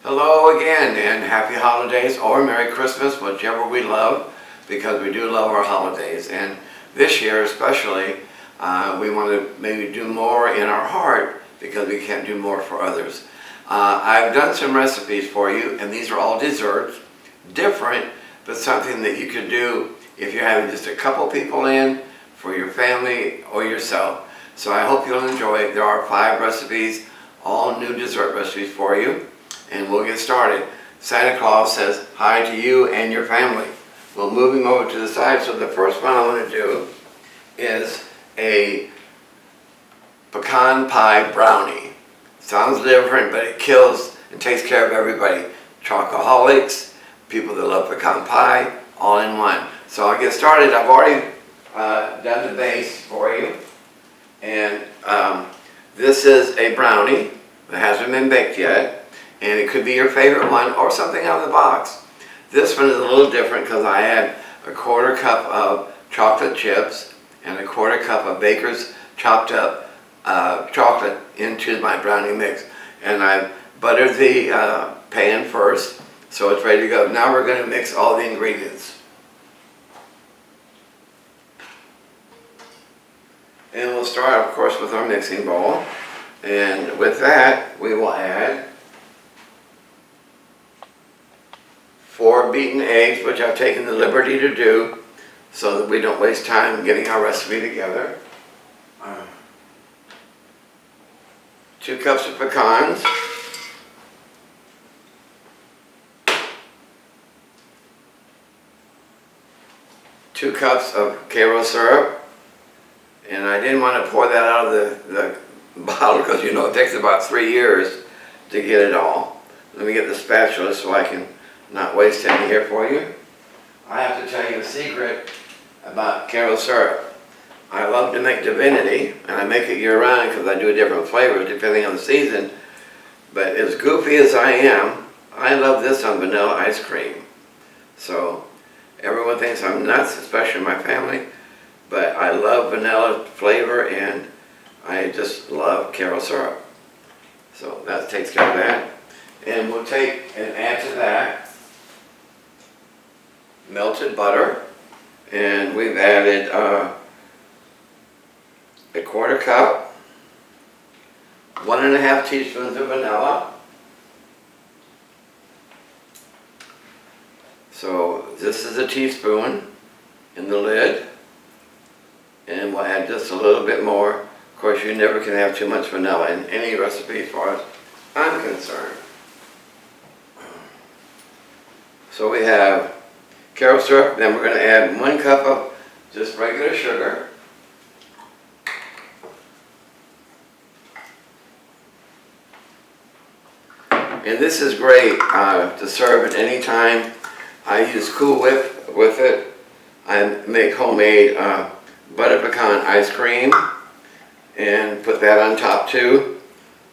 Hello again, and happy holidays or Merry Christmas, whichever we love, because we do love our holidays. And this year especially, we want to maybe do more in our heart because we can't do more for others. I've done some recipes for you, and these are all desserts, different, but something that you could do if you're having just a couple people in, for your family or yourself. So I hope you'll enjoy it. There are 5 recipes, all new dessert recipes for you. And we'll get started. Santa Claus says hi to you and your family. We'll move him over to the side. So the first one I want to do is a pecan pie brownie. Sounds different, but it kills and takes care of everybody. Chocoholics, people that love pecan pie, all in one. So I'll get started. I've already done the base for you. And this is a brownie that hasn't been baked yet. And it could be your favorite one or something out of the box. This one is a little different because I add a 1/4 cup of chocolate chips and a 1/4 cup of Baker's chopped up chocolate into my brownie mix. And I buttered the pan first, so it's ready to go. Now we're going to mix all the ingredients. And we'll start, of course, with our mixing bowl. And with that, we will add 4 beaten eggs, which I've taken the liberty to do so that we don't waste time getting our recipe together. 2 cups of pecans. 2 cups of Karo syrup. And I didn't want to pour that out of the bottle because, you know, it takes about 3 years to get it all. Let me get the spatula so I can not waste any here for you. I have to tell you a secret about Karo syrup. I love to make divinity, and I make it year-round because I do different flavors depending on the season. But as goofy as I am, I love this on vanilla ice cream. So everyone thinks I'm nuts, especially my family, but I love vanilla flavor, and I just love Karo syrup. So that takes care of that. And we'll take and add to that melted butter, and we've added a 1/4 cup, 1½ teaspoons of vanilla. So this is a teaspoon in the lid, and we'll add just a little bit more. Of course, you never can have too much vanilla in any recipe as far as I'm concerned. So we have Karo syrup, then we're going to add 1 cup of just regular sugar. And this is great to serve at any time. I use Cool Whip with it. I make homemade butter pecan ice cream and put that on top too.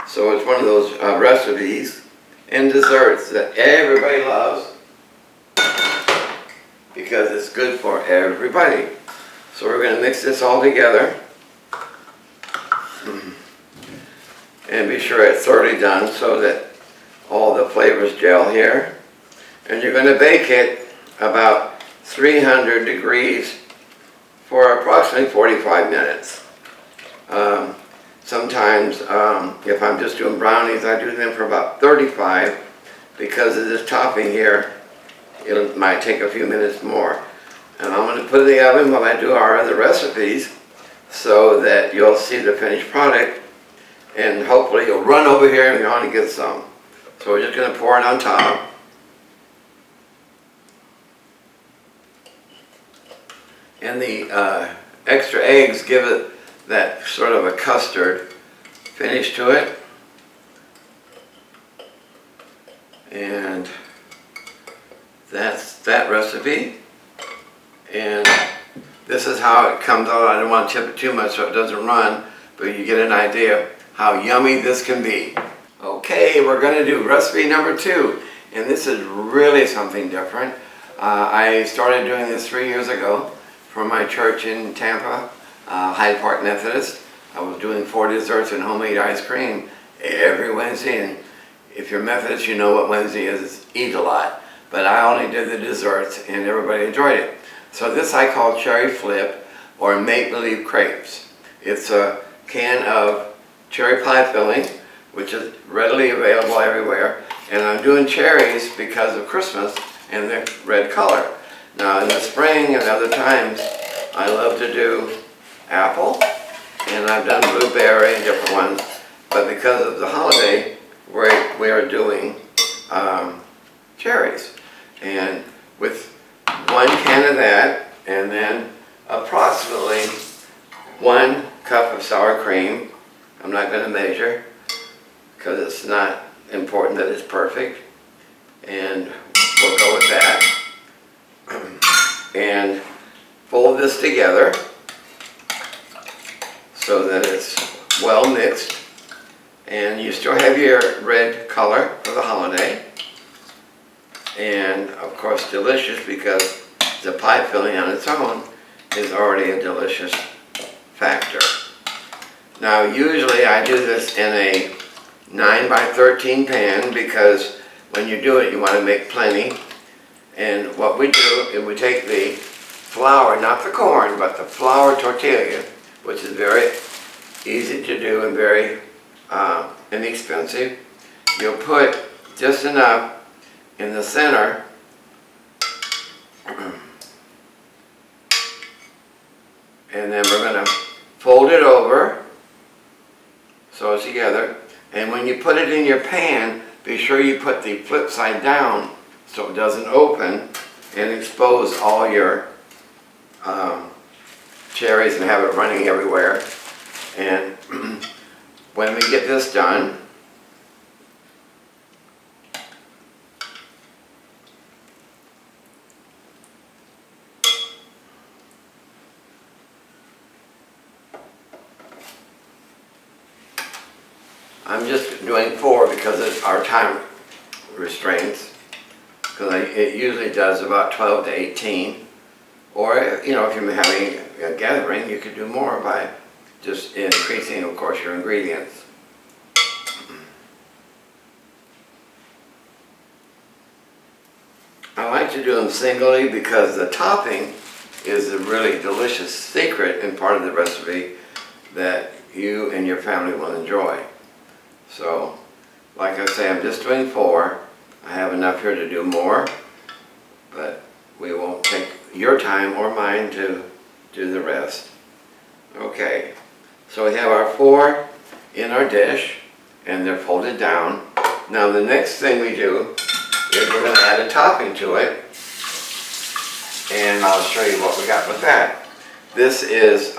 So it's one of those recipes and desserts that everybody loves, because it's good for everybody. So we're going to mix this all together. And be sure it's thoroughly done so that all the flavors gel here. And you're going to bake it about 300 degrees for approximately 45 minutes. Sometimes, if I'm just doing brownies, I do them for about 35, because of this topping here. It might take a few minutes more. And I'm going to put it in the oven while I do our other recipes so that you'll see the finished product, and hopefully you'll run over here and you want to get some. So we're just going to pour it on top. And the extra eggs give it that sort of a custard finish to it. And that's that recipe. And this is how it comes out. I don't want to tip it too much so it doesn't run, but you get an idea how yummy this can be. Okay, we're going to do recipe number 2. And this is really something different. I started doing this 3 years ago for my church in Tampa, Hyde Park Methodist. I was doing 4 desserts and homemade ice cream every Wednesday, and if you're Methodist, you know what Wednesday is. It's eat a lot. But I only did the desserts, and everybody enjoyed it. So this I call cherry flip, or make-believe crepes. It's a can of cherry pie filling, which is readily available everywhere. And I'm doing cherries because of Christmas and the red color. Now in the spring and other times, I love to do apple, and I've done blueberry and different ones. But because of the holiday, we are doing cherries. And with 1 can of that, and then approximately 1 cup of sour cream. I'm not going to measure because it's not important that it's perfect. And we'll go with that. And fold this together so that it's well mixed. And you still have your red color for the holiday. And of course delicious, because the pie filling on its own is already a delicious factor. Now usually I do this in a 9 by 13 pan, because when you do it you want to make plenty. And what we do is we take the flour, not the corn, but the flour tortilla, which is very easy to do and very inexpensive. You'll put just enough in the center, and then we're going to fold it over so it's together. And when you put it in your pan, be sure you put the flip side down so it doesn't open and expose all your cherries and have it running everywhere. And when we get this done, I'm just doing 4 because it's our time restraints. Because it usually does about 12 to 18. Or, you know, if you're having a gathering, you could do more by just increasing, of course, your ingredients. I like to do them singly because the topping is a really delicious secret and part of the recipe that you and your family will enjoy. So, like I say, I'm just doing 4. I have enough here to do more, but we won't take your time or mine to do the rest. Okay, so we have our 4 in our dish, and they're folded down. Now the next thing we do is we're going to add a topping to it, and I'll show you what we got with that. This is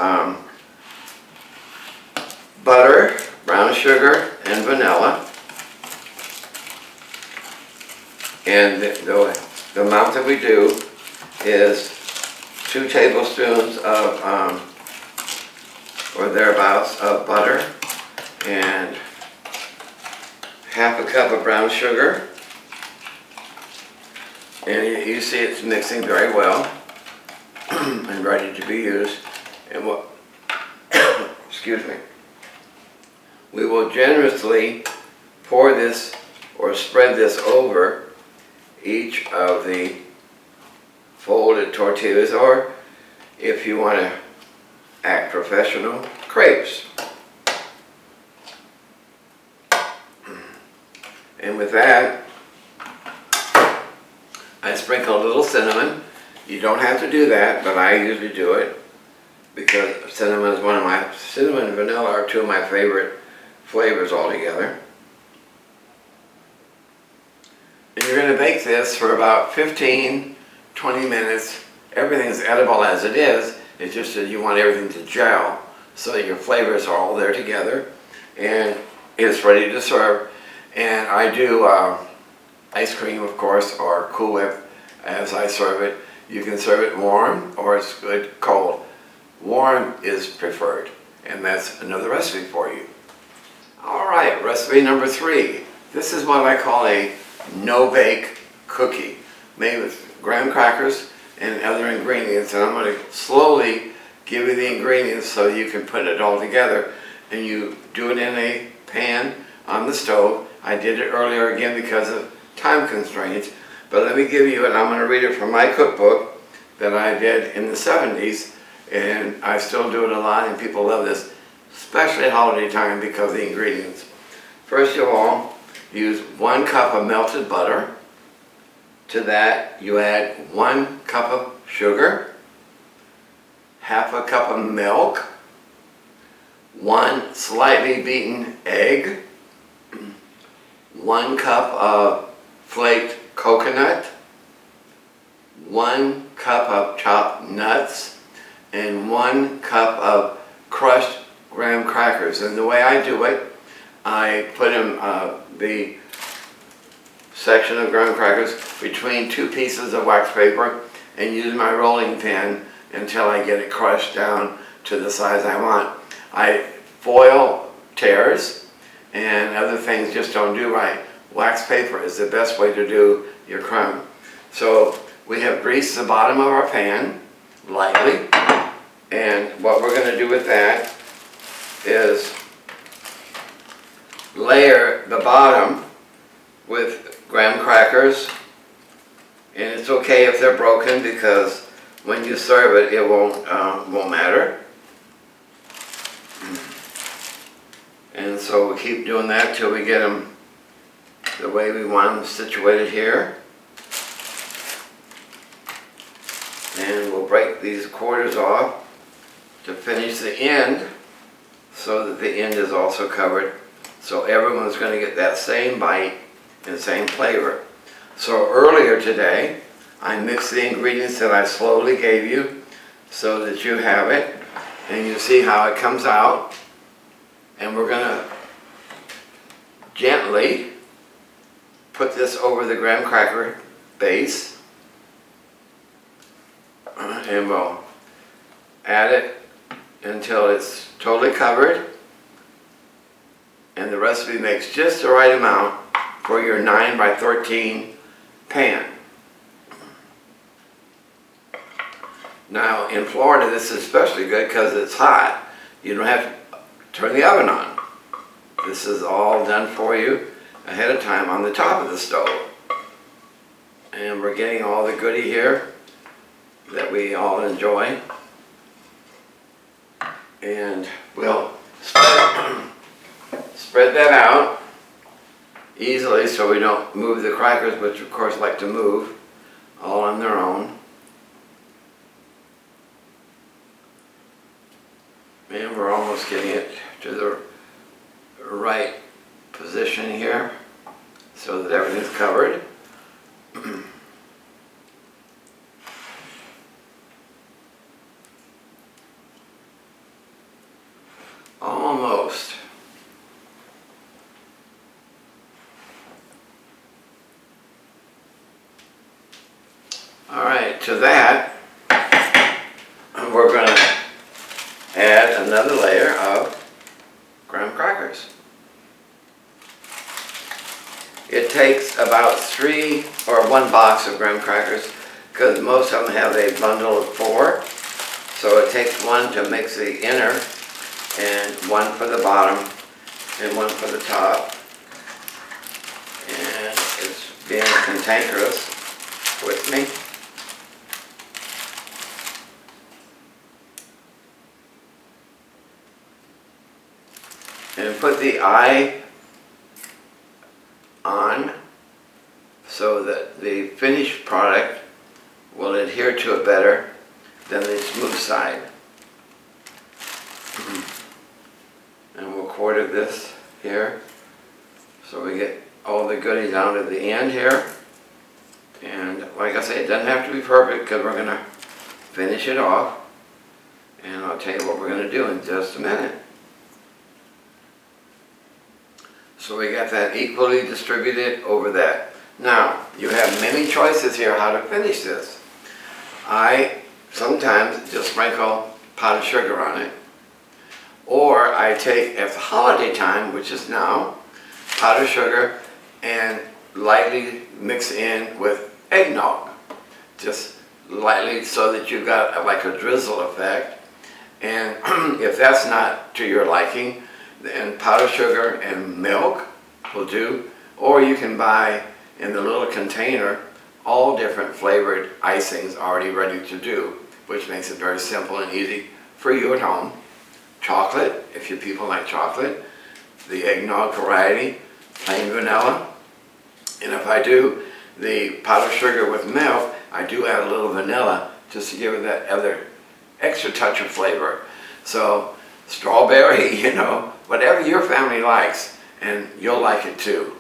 butter, brown sugar, and vanilla. And the amount that we do is 2 tablespoons of, or thereabouts, of butter, and half a cup of brown sugar. And you see it's mixing very well and ready to be used. And what, excuse me, we will generously pour this or spread this over each of the folded tortillas, or if you want to act professional, crepes. And with that, I sprinkle a little cinnamon. You don't have to do that, but I usually do it because cinnamon is cinnamon and vanilla are 2 of my favorite flavors altogether. And you're going to bake this for about 15-20 minutes. Everything's edible as it is. It's just that you want everything to gel so that your flavors are all there together. And it's ready to serve. And I do ice cream, of course, or Cool Whip as I serve it. You can serve it warm, or it's good cold. Warm is preferred. And that's another recipe for you. All right, recipe number 3. This is what I call a no-bake cookie, made with graham crackers and other ingredients. And I'm going to slowly give you the ingredients so you can put it all together. And you do it in a pan on the stove, I did it earlier again because of time constraints. But let me give you, and I'm going to read it from my cookbook that I did in the 70s, and I still do it a lot, and people love this, especially at holiday time because of the ingredients. First of all, use 1 cup of melted butter. To that, you add 1 cup of sugar, half a cup of milk, 1 slightly beaten egg, 1 cup of flaked coconut, 1 cup of chopped nuts, and 1 cup of crushed graham crackers. And the way I do it, I put in the section of graham crackers between 2 pieces of wax paper and use my rolling pin until I get it crushed down to the size I want. I foil tears and other things just don't do right. Wax paper is the best way to do your crumb. So we have greased the bottom of our pan lightly, and what we're going to do with that is layer the bottom with graham crackers, and it's okay if they're broken because when you serve it, it won't matter. And so we'll keep doing that till we get them the way we want them situated here. And we'll break these quarters off to finish the end so that the end is also covered. So everyone's going to get that same bite and same flavor. So earlier today, I mixed the ingredients that I slowly gave you so that you have it and you see how it comes out. And we're going to gently put this over the graham cracker base, and we'll add it until it's totally covered, and the recipe makes just the right amount for your 9 by 13 pan. Now in Florida this is especially good because it's hot. You don't have to turn the oven on. This is all done for you ahead of time on the top of the stove. And we're getting all the goodie here that we all enjoy. And we'll spread that out easily so we don't move the crackers, which of course like to move all on their own. And we're almost getting it to the right position here so that everything's covered. Almost. All right, to that, we're going to add another layer of graham crackers. It takes about 3 or 1 box of graham crackers because most of them have a bundle of 4. So it takes 1 to mix the inner and 1 for the bottom and 1 for the top. And it's being cantankerous with me. And put the eye on so that the finished product will adhere to it better than the smooth side. And we'll quarter this here so we get all the goodies down to the end here. And like I say, it doesn't have to be perfect because we're going to finish it off. And I'll tell you what we're going to do in just a minute. So we got that equally distributed over that. Now, you have many choices here how to finish this. I sometimes just sprinkle powdered sugar on it. Or I take, at the holiday time, which is now, powdered sugar and lightly mix in with eggnog. Just lightly so that you've got like a drizzle effect. And if that's not to your liking, then powdered sugar and milk will do. Or you can buy in the little container all different flavored icings already ready to do, which makes it very simple and easy for you at home. Chocolate, if your people like chocolate, the eggnog variety, plain vanilla. And if I do the powdered sugar with milk, I do add a little vanilla just to give it that other extra touch of flavor. So strawberry, you know, whatever your family likes, and you'll like it too.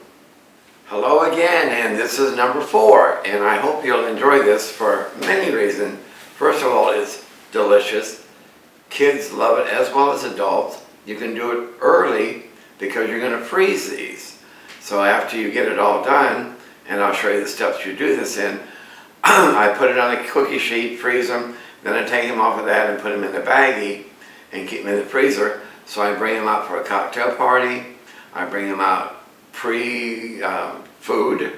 Hello again, and this is number 4, and I hope you'll enjoy this for many reasons. First of all, it's delicious. Kids love it as well as adults. You can do it early because you're going to freeze these. So after you get it all done, and I'll show you the steps you do this in, I put it on a cookie sheet, freeze them, then I take them off of that and put them in a baggie and keep them in the freezer. So I bring them out for a cocktail party, I bring them out pre-food,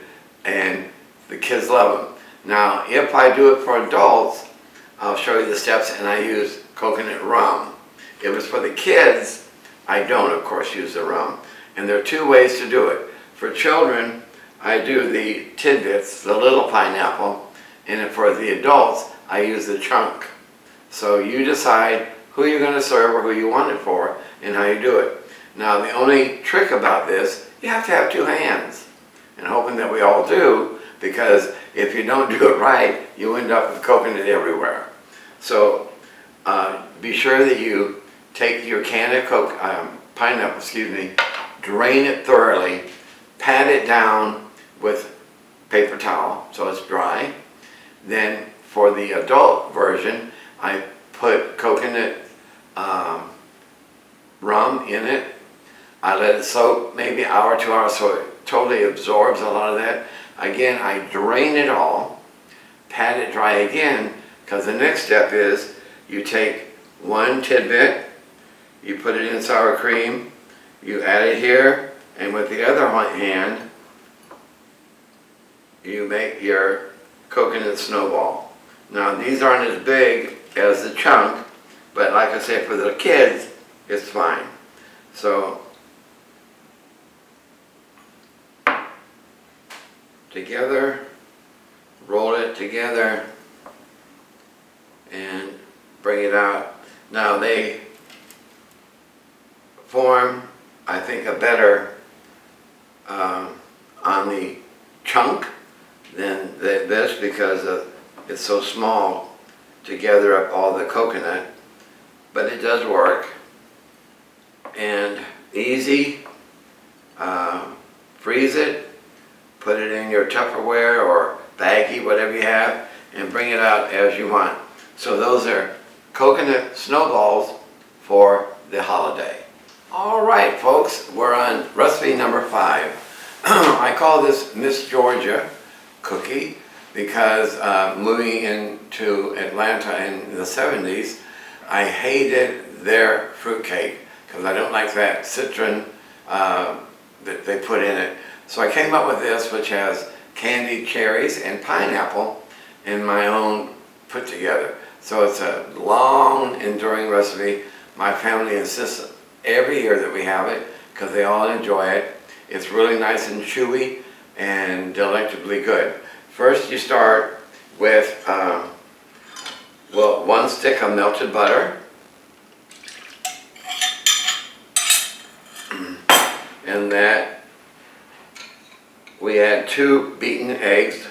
and the kids love them. Now, if I do it for adults, I'll show you the steps, and I use coconut rum. If it's for the kids, I don't, of course, use the rum. And there are 2 ways to do it. For children, I do the tidbits, the little pineapple, and for the adults, I use the chunk. So you decide who you're going to serve or who you want it for and how you do it. Now, the only trick about this, you have to have 2 hands, and hoping that we all do, because if you don't do it right, you end up with coconut everywhere. So be sure that you take your can of pineapple, drain it thoroughly, pat it down with paper towel so it's dry. Then for the adult version, I put coconut rum in it. I let it soak maybe an hour, 2 hours, so it totally absorbs a lot of that. Again, I drain it all, pat it dry again, because the next step is you take 1 tidbit, you put it in sour cream, you add it here, and with the other hand, you make your coconut snowball. Now, these aren't as big as the chunk, but like I said, for the kids, it's fine. So, together, roll it together, and bring it out. Now they form, I think, a better on the chunk than this, because it's so small to gather up all the coconut, but it does work. And easy, freeze it, put it in your Tupperware or baggie, whatever you have, and bring it out as you want. So those are coconut snowballs for the holiday. All right, folks, we're on recipe number 5. I call this Miss Georgia cookie because moving into Atlanta in the 70s, I hated their fruitcake because I don't like that citron that they put in it. So I came up with this, which has candied cherries and pineapple in my own put together. So it's a long, enduring recipe. My family insists every year that we have it because they all enjoy it. It's really nice and chewy and delectably good. First, you start with 1 stick of melted butter, and that we add 2 beaten eggs,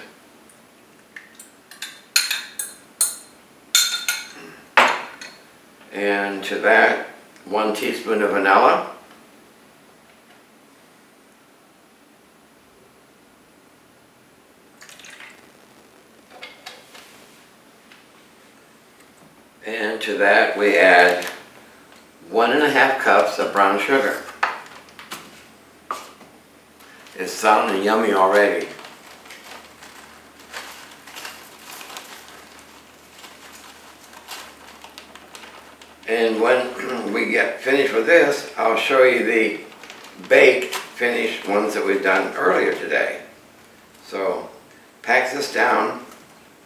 and to that 1 teaspoon of vanilla, and to that we add 1½ cups of brown sugar. It's sounding yummy already. And when we get finished with this, I'll show you the baked finished ones that we've done earlier today. So pack this down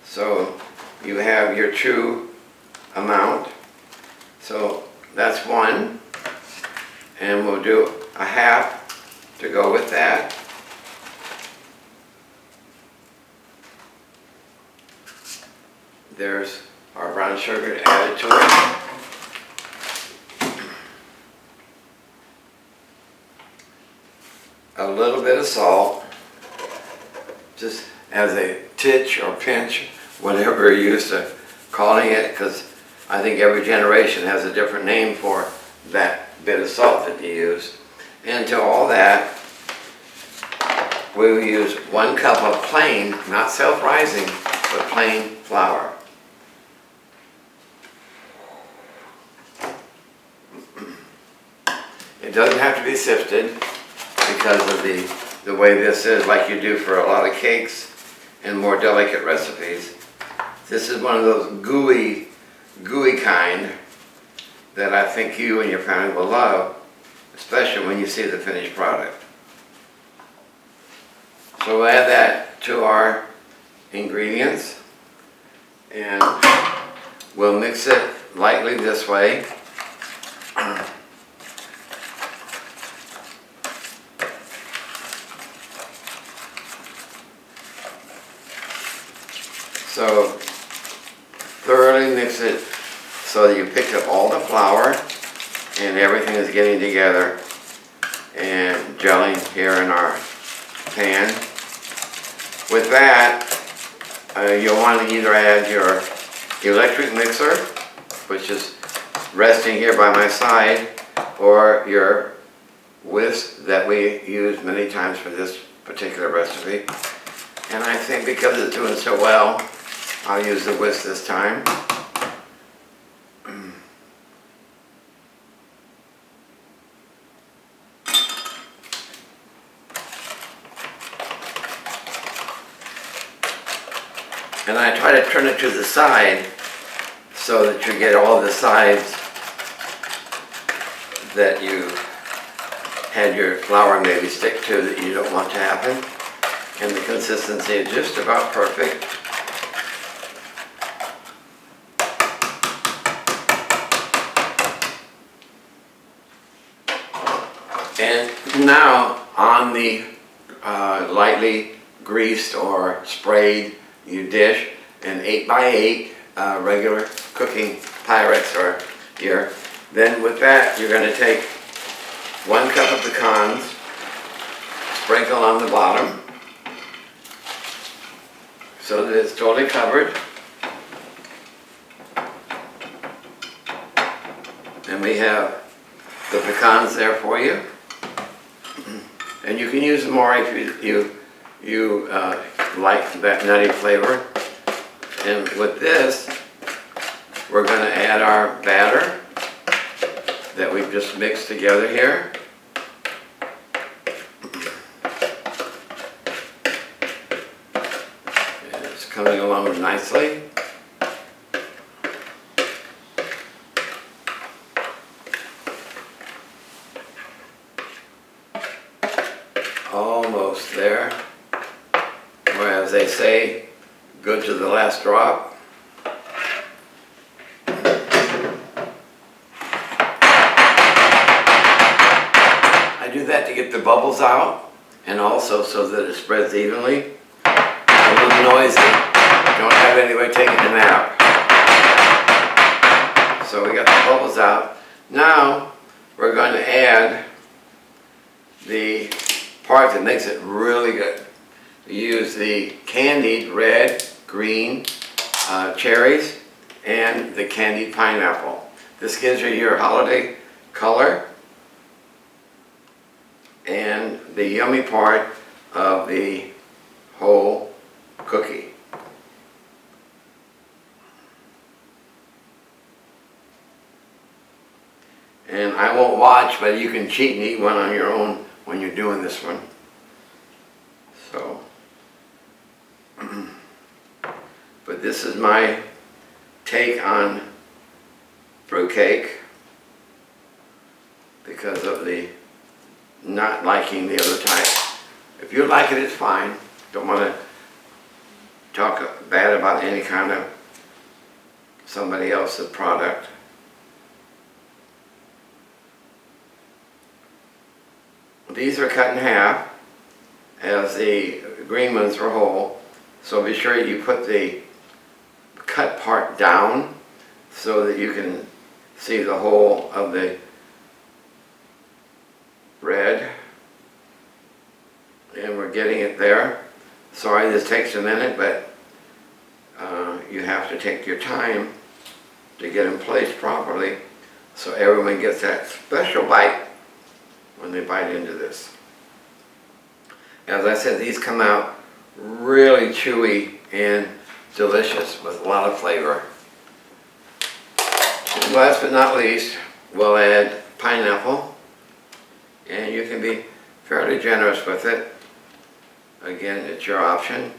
so you have your true amount. So that's 1, and we'll do 1/2 to go with that. there's our brown sugar added to it. A little bit of salt, just as a titch or pinch, whatever you're used to calling it, because I think every generation has a different name for that bit of salt that you use. And to all that, we will use 1 cup of plain, not self-rising, but plain flour. It doesn't have to be sifted because of the way this is, like you do for a lot of cakes and more delicate recipes. This is one of those gooey kind that I think you and your family will love, especially when you see the finished product. So we'll add that to our ingredients and we'll mix it lightly this way. So thoroughly mix it so that you pick up all the flour and everything is getting together and gelling here in our pan. With that, you'll want to either add your electric mixer, which is resting here by my side, or your whisk that we use many times for this particular recipe. And I think because it's doing so well, I'll use the whisk this time. And I try to turn it to the side so that you get all the sides that you had your flour maybe stick to that you don't want to happen. And the consistency is just about perfect. And now on the lightly greased or sprayed you dish, an 8x8 regular cooking Pyrex or here. Then with that you're going to take 1 cup of pecans, sprinkle on the bottom so that it's totally covered. And we have the pecans there for you. And you can use more if you like that nutty flavor. And with this, we're going to add our batter that we've just mixed together here. And it's coming along nicely. Almost there. Or as they say, good to the last drop. I do that to get the bubbles out and also so that it spreads evenly. A little noisy. Don't have anybody taking a nap. So we got the bubbles out. Now we're going to add the part that makes it really good. We use the candied red, green cherries and the candied pineapple. This gives you your holiday color and the yummy part of the whole cookie. And I won't watch, but you can cheat and eat one on your own when you're doing this one. So, but this is my take on fruitcake because of the not liking the other type. If you like it, it's fine. Don't want to talk bad about any kind of somebody else's product. These are cut in half as the green ones are whole, so be sure you put the cut part down so that you can see the whole of the bread. And we're getting it there. Sorry this takes a minute, but you have to take your time to get in place properly so everyone gets that special bite when they bite into this. As I said, these come out really chewy and delicious with a lot of flavor. And last but not least, we'll add pineapple, and you can be fairly generous with it. Again, it's your option.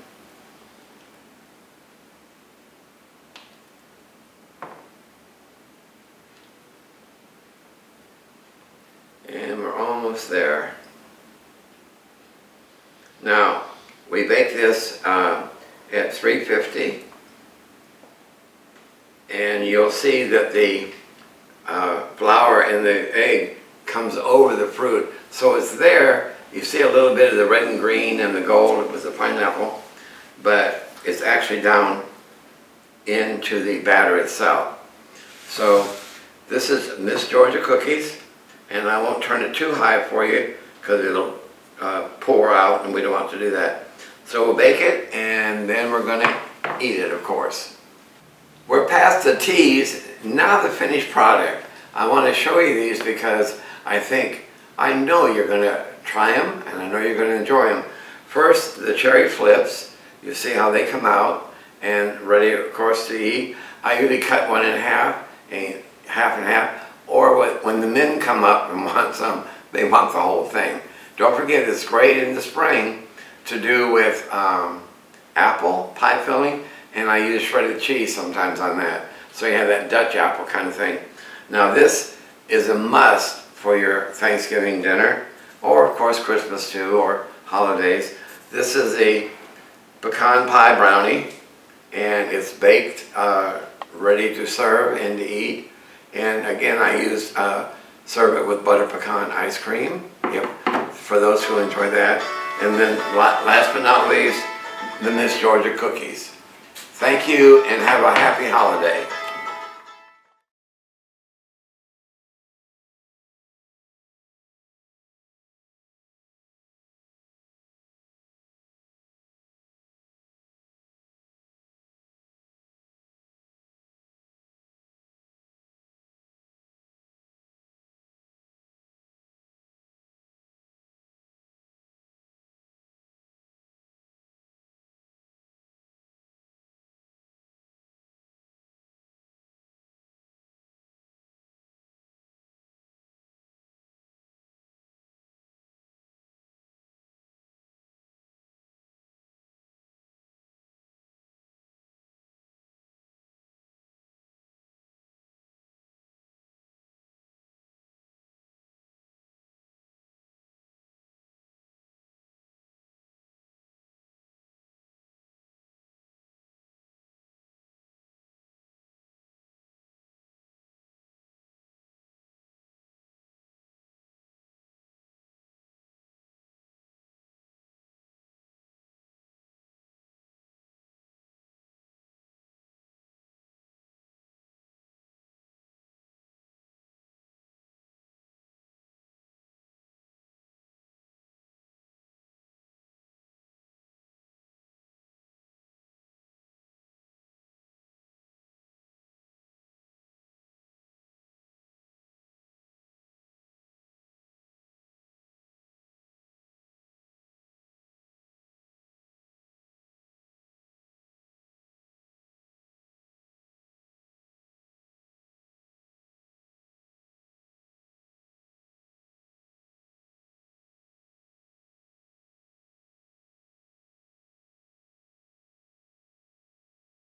And we're almost there. Now, we bake this at 350, and you'll see that the flour and the egg comes over the fruit. So it's there. You see a little bit of the red and green and the gold with the pineapple, but it's actually down into the batter itself. So this is Miss Georgia cookies, and I won't turn it too high for you because it'll pour out, and we don't want to do that. So we'll bake it, and then we're going to eat it, of course. We're past the teas, now the finished product. I want to show you these because I know you're going to try them, and I know you're going to enjoy them. First, the cherry flips. You see how they come out, and ready, of course, to eat. I usually cut one in half, and half and half, or when the men come up and want some, they want the whole thing. Don't forget, it's great in the spring to do with apple pie filling, and I use shredded cheese sometimes on that. So you have that Dutch apple kind of thing. Now this is a must for your Thanksgiving dinner, or of course Christmas too, or holidays. This is a pecan pie brownie, and it's baked, ready to serve and to eat. And again, I serve it with butter pecan ice cream. Yep, for those who enjoy that. And then last but not least, the Miss Georgia cookies. Thank you, and have a happy holiday.